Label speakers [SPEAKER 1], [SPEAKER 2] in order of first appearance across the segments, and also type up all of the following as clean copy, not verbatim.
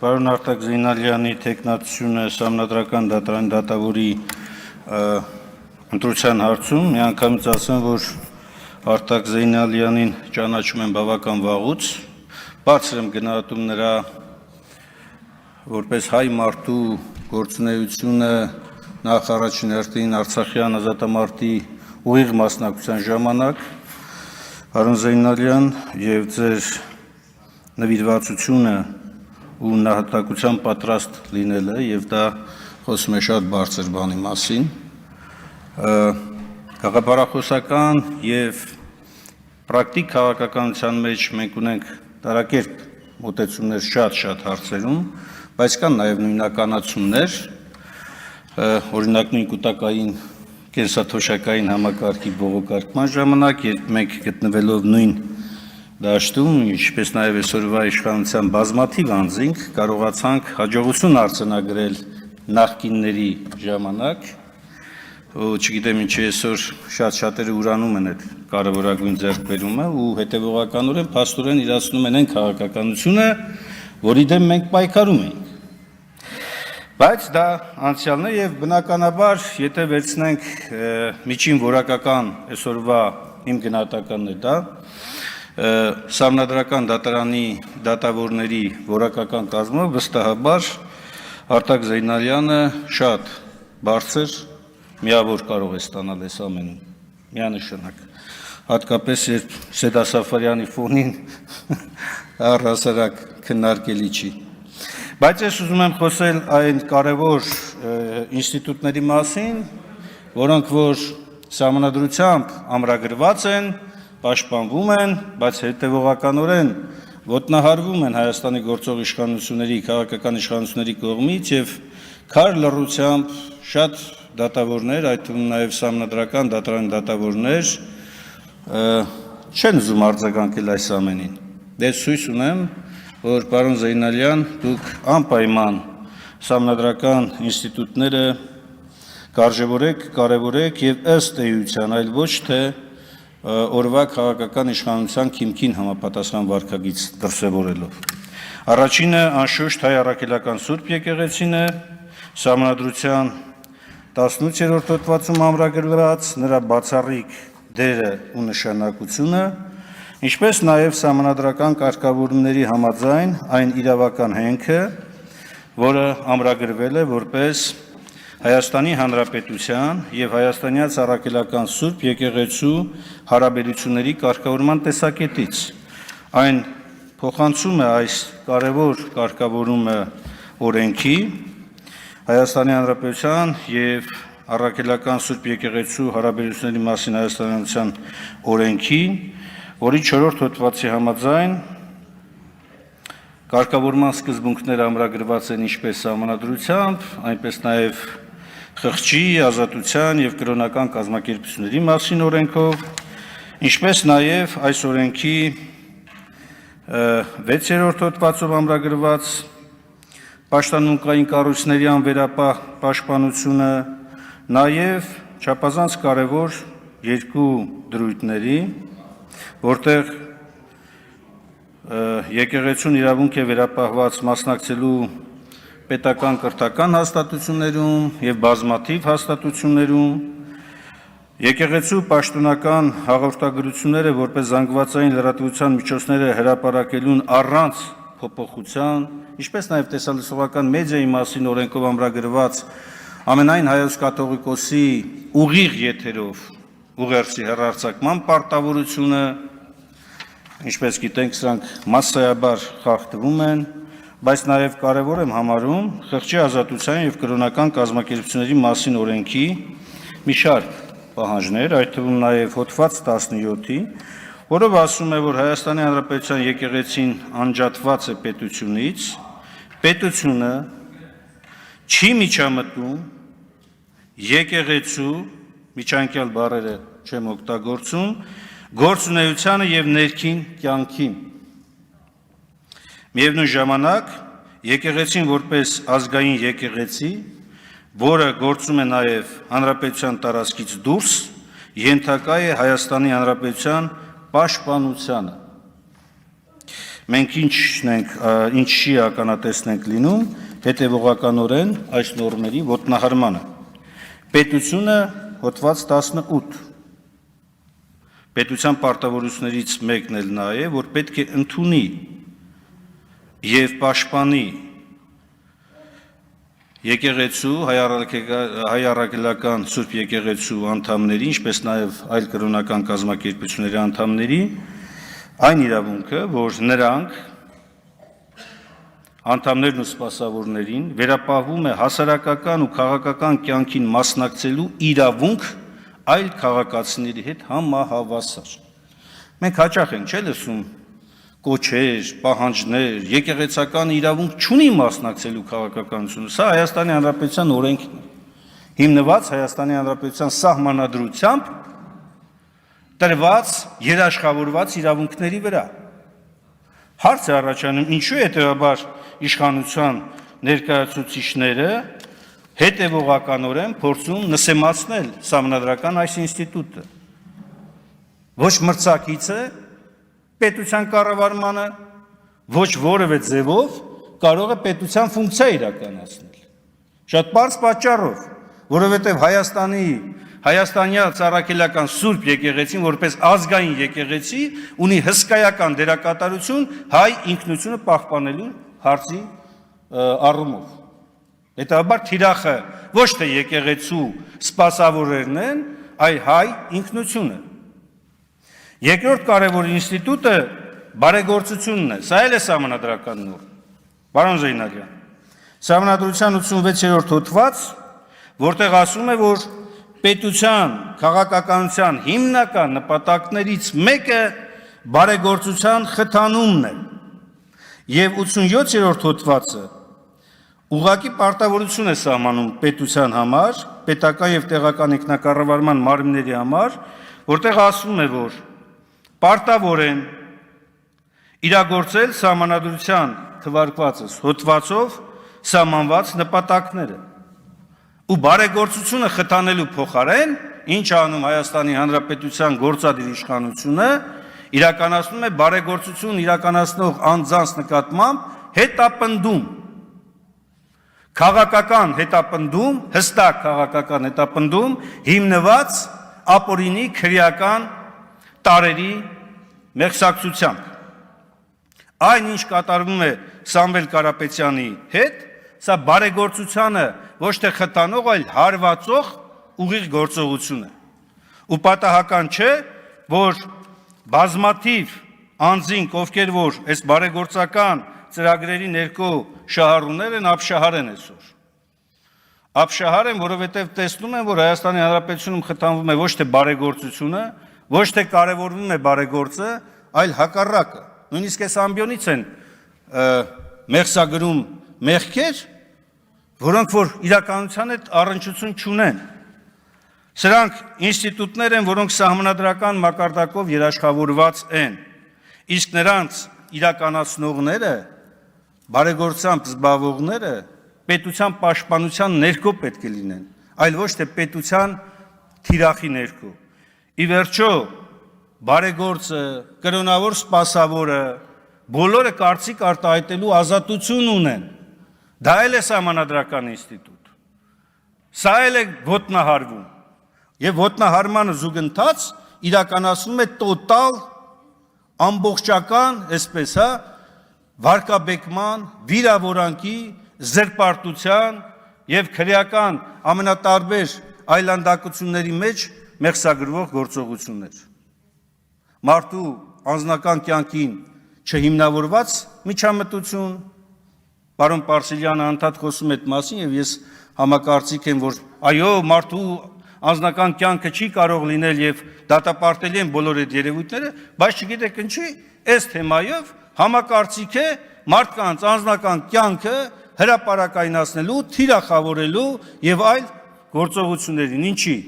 [SPEAKER 1] Պարոն Արտակ Զեյնալյանի թեկնածությունը Սահմանադրական դատարանի դատավորի ընտրության հարցում միանգամից ասեմ, որ Արտակ Զեյնալյանին ճանաչում եմ բավական վաղուց, բարձր եմ գնահատում նրա որպես հայ մարդու գործունեությունը նախ առաջին հերթին Արցախյան ազատամարտի ուղիղ մասնակցության ժամանակ, Պարոն Զեյնալյան, եւ ձեր նվիրվածությունը ու նահատակության պատրաստ լինելը եւ դա խոսում է շատ բարձր բանի մասին գաղափարախոսական եւ պրակտիկ քաղաքականության մեջ մենք ունենք տարակերպ մոտեցումներ շատ հարցերում, բայց կան նաեւ նույնականացումներ, օրինակ նույն կուտակային կենսաթոշակային համակարգի բողոքարկման ժամանակ, երբ մենք գտնվելով նույն դաշտում, ինչպես նաև այսօրվա իշխանության բազմաթիվ անձինք կարողացանք հաջողություն արձանագրել նախկինների ժամանակ, ու չգիտեմ ինչի այսօր շատերը ուրանում են այդ կարևորագույն ձեռքբերումը ու հետևողականորեն փաստորեն իրացնում են այն քաղաքականությունը, որի դեմ մենք պայքարում ենք։ Բայց դա անցյալն է եւ բնականաբար, եթե վերցնենք միջին որակական այսօրվա իմ գնահատականն է դա, Սահմանադրական դատարանի դատավորների որակական կազմով վստահաբար Արտակ Զեյնալյանը շատ բարձր միավոր կարող է ստանալ այս ամենում, միանշանակ, հատկապես երբ Սեդա Սաֆարյանի ֆոնին առհասարակ քննարկելի չի։ Բայց ես ուզում եմ խոսել այն կարևոր ինստիտուտների մասին, որոնք որ սահմանադրությամբ ամրագրված են, պաշտպանվում են, բայց հետևողականորեն ոտնահարվում են Հայաստանի գործող իշխանությունների, քաղաքական իշխանությունների կողմից եւ քար լռությամբ շատ դատավորներ, այդ թվում նաեւ Սահմանադրական դատարանի դատավորներ չեն ուզում արձագանքել այս ամենին։ Ես հույս ունեմ, որ պարոն Զեյնալյան, դուք անպայման Սահմանադրական ինստիտուտները կարժևորեք, կարևորեք եւ ըստ էության, այլ ոչ թե օրվա քաղաքական իշխանության քիմքին համապատասխան վարքագիծ դրսևորելով։ Առաջինը անշուշտ հայ առաքելական Սուրբ եկեղեցին է, Սահմանադրության 18-րդ հոդվածում ամրագրված նրա բացառիկ դերը ու նշանակությունը, ինչպես նաև սահմանադրական կարգավորումների համաձայն այն իրավական հենքը, որը ամրագրվել է որպես Հայաստանի Հանրապետության եւ Հայաստանյաց առաքելական Սուրբ եկեղեցու հարաբերությունների կարգավորման տեսակետից։ Այն փոխանցում է այս կարևոր կարգավորումը օրենքի Հայաստանի Հանրապետության եւ առաքելական Սուրբ եկեղեցու հարաբերությունների մասին Հայաստանյան օրենքի, որի 4-րդ հոդվածի համաձայն կարգավորման սկզբունքները ամրագրված են ինչպես սահմանադրությամբ, այնպես նաև խղճի, ազատության եւ կրոնական կազմակերպությունների մասին օրենքով, ինչպես նաև այս օրենքի 6-րդ հոդվածով ամրագրված պաշտամունքային կառույցների անվերապահ պաշտպանությունը, նաև չափազանց կարևոր երկու դրույթների, որտեղ եկեղեցուն իրավունք է վերապահված մասնակցելու պետական կրթական հաստատություններում եւ բազմաթիվ հաստատություններում, եկեղեցու պաշտոնական հաղորդագրությունները որպես զանգվածային լրատվության միջոցները հրապարակելուն առանց փոփոխության, ինչպես նաև տեսալսողական մեդիայի մասին օրենքով ամրագրված ամենայն հայոց կաթողիկոսի ուղիղ եթերով ուղերձի հեռարձակման պարտավորությունը, ինչպես գիտենք, սրանք massայաբար խախտվում են, բայց նաև կարևոր եմ համարում խղճի ազատության եւ կրոնական կազմակերպությունների մասին օրենքի մի շարք պահանջներ, այդ թվում նաև հոդված 17-ի, որով ասում է, որ Հայաստանի Հանրապետության եկեղեցին անջատված է պետությունից, պետությունը չի միջամտում եկեղեցու, միջանկյալ բառերը չեմ օգտագործում, գործունեությանը եւ ներքին կյանքին։ Միևնույն ժամանակ եկեղեցին որպես ազգային եկեղեցի, որը գործում է նաև հանրապետության տարածքից դուրս, ենթակա է Հայաստանի Հանրապետության պաշտպանությանը։ մենք ինչի ականատեսնենք լինում, հետևողականորեն այս նորմերի ոտնահարմանը։ Պետությունը հոդված 18 պետության պարտավորություններից մեկն էլ նա է, որ պետք է ընդունի եւ պաշտպանի եկեղեցու հայ առաքելական Սուրբ եկեղեցու անդամների, ինչպես նաեւ այլ կրոնական կազմակերպությունների անդամների այն իրավունքը, որ նրանք անդամներն ու սպասավորներին վերապահվում է հասարակական ու քաղաքական կյանքին մասնակցելու իրավունք այլ քաղաքացիների հետ համահավասար։ Մենք հաճախ ենք լսում կոչեր, պահանջներ, եկեղեցական իրավունք չունի մասնակցելու քաղաքականությունը։ Սա Հայաստանի Հանրապետության օրենքն է, հիմնված Հայաստանի Հանրապետության սահմանադրությամբ տրված երաշխավորված իրավունքների վրա։ Հարց է առաջանում, ինչու է հետևաբար իշխանության ներկայացուցիչները հետևողականորեն փորձում նսեմացնել սահմանադրական այս ինստիտուտը։ Ոչ մրցակից է պետության կառավարմանը, ոչ որևէ ձևով կարող է պետության ֆունկցիա իրականացնել։ Շատ պարզ պատճառով, որովհետև հայաստանյա ծառայական Սուրբ եկեղեցին որպես ազգային եկեղեցի ունի հսկայական դերակատարություն հայ ինքնությունը պահպանելու հարցի առումով։ Հետաբար թիրախը ոչ թե եկեղեցու սպասավորներն են, այլ հայ ինքնությունը։ Երկրորդ կարևոր ինստիտուտը բարեգործությունն է, սա էլ է սահմանադրական նորմ։ Պարոն Զեյնալյան, Սահմանադրության 86-րդ հոդված, որտեղ ասում է, որ պետության քաղաքականության հիմնական նպատակներից մեկը բարեգործության խթանումն է, եւ 87-րդ հոդվածը ուղղակի պարտավորություն է սահմանում պետության համար, պետական եւ տեղական ինքնակառավարման մարմինների համար, որտեղ ասվում է, որ պարտավոր են իրագործել սահմանադրության թվարկվածս հոդվածով սահմանված նպատակները ու բարեգործությունը խթանելու փոխարեն, ինչ անում Հայաստանի Հանրապետության գործադիր իշխանությունը, իրականացնում է բարեգործություն իրականացնող անձանց նկատմամբ հետապնդում, քաղաքական հետապնդում, հստակ քաղաքական հետապնդում, հիմնված ապօրինի քրեական տարերի մեղսակցությամբ։ Այն ինչ կատարվում է Սամվել Կարապետյանի հետ, սա բարեգործությանը ոչ թե խթանող, այլ հարվածող ուղիղ գործողություն է։ Ու պատահական չէ, որ բազմաթիվ անձինք, ովքեր որ այս բարեգործական ծրագրերի ներքո շահառուներ են, ապշահար են այսօր։ Ապշահար են, որովհետև տեսնում են, որ Հայաստանի Հանրապետությունում խթանվում է ոչ թե բարեգործությունը, ոչ թե կարևորվում է բարեգործը, այլ հակառակը։ Նույնիսկ այս ամբիոնից են մեղսագրում մեղքեր, որոնք որ իրականության հետ առնչություն չունեն։ Սրանք ինստիտուտներ են, որոնք սահմանադրական մակարդակով երաշխավորված են, իսկ նրանց իրականացնողները, բարեգործությամբ զբաղվողները պետության պաշտպանության ներքո պետք է լինեն, այլ ոչ թե պետության թիրախի ներքո։ Ի վերջո, բարեգործը, կրոնավոր սպասավորը, բոլորը կարծիք արտահայտելու ազատություն ունեն։ Դա էլ է սահմանադրական ինստիտուտ։ Սա էլ է ոտնահարվում։ Եվ ոտնահարմանը զուգընթաց իրականացնում է տոտալ, ամբողջական, այսպես վարկաբեկման, վիրավորանքի, զրպարտության եւ քրեական ամենատարբեր այլանդակությունների մեջ մեղսագրվող գործողություններ։ Մարդու անձնական կյանքին չհիմնավորված միջամտություն, պարոն Պարսելյանը անդադ խոսում է այդ մասին եւ ես համակարծիք եմ, որ այո, մարդու անձնական կյանքը չի կարող լինել եւ դատապարտելի են բոլոր այդ երևույթները, բայց չգիտեք ինչի, այս թեմայով համակարծիք է մարդկանց անձնական կյանքը հրապարակայնացնելու, թիրախավորելու եւ այլ գործողություններին, ինչի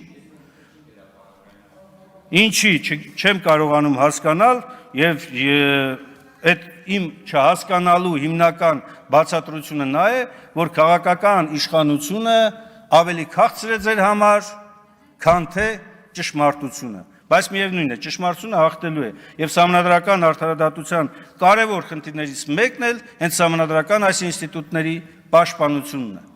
[SPEAKER 1] չեմ կարողանում հասկանալ եւ այդ իմ չհասկանալու հիմնական բացատրությունը նա է, որ քաղաքական իշխանությունը ավելի քաղցր է ձեր համար, քան թե ճշմարտությունը, բայց միևնույն է, ճշմարտությունը հաղթելու է, եւ սահմանադրական արդարադատության կարևոր խնդիրներից մեկն էլ հենց սահմանադրական այս ինստիտուտների պաշտպանությունն է։